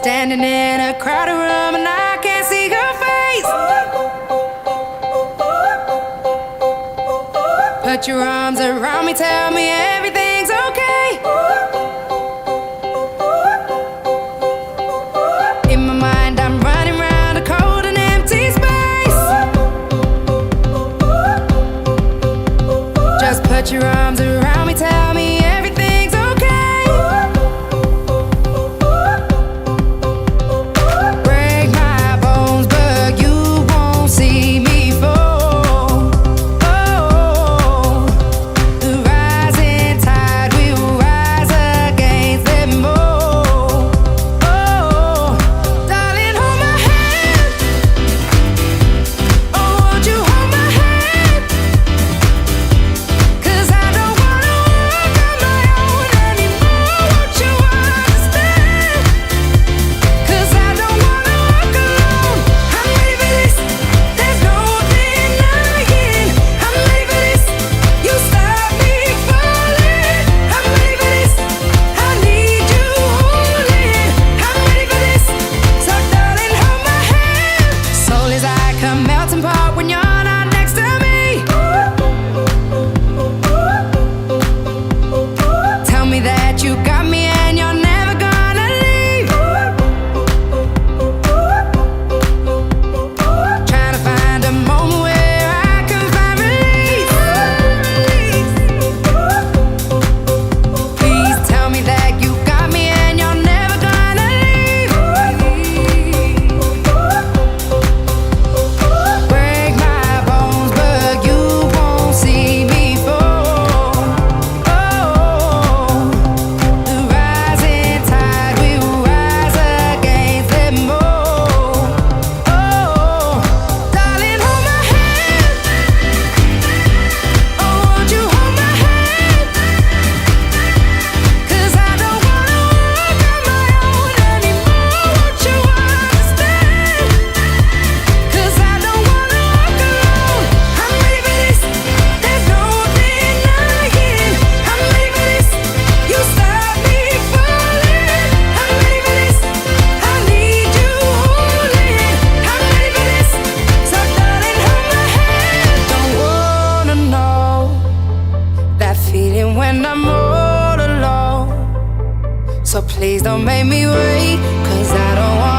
Standing in a crowded room and I can't see your face. Put your arms around me, tell me everything's okay. In my mind I'm running round a cold and empty space. Just put your arms around me, tell me everything's okay. Break my bones, but you won't see me fall. Oh, the rising tide will rise against them all. Oh, darling, hold my hand. Oh, won't you hold my hand? 'Cause I don't wanna walk on my own anymore. Won't you understand? 'Cause I don't wanna walk alone. I'm ready for this. There's no denying. I'm ready for this. You stop me falling. I'm ready for this. I need you holding. I'm ready for this. So darling, hold my hand. Soul is like a melting pot when you're not next to me. Tell me that you got me and you're never gonna leave. Trying to find a moment where I can find relief. Please tell me that you got me and you're never gonna leave. Break my bones, but you won't see me fall. Oh, the rising tide will rise against them all. Oh, darling, hold my hand. Oh, won't you hold my hand? 'Cause I don't wanna walk on my own anymore. Won't you understand? 'Cause I don't wanna walk alone. I'm ready for this. There's no denying. I'm ready for this. You stop me falling. I'm ready for this. I need you holding. I'm ready for this. So darling, hold my hand. Don't wanna know that feeling when I'm all alone. So please don't make me wait, 'cause I don't want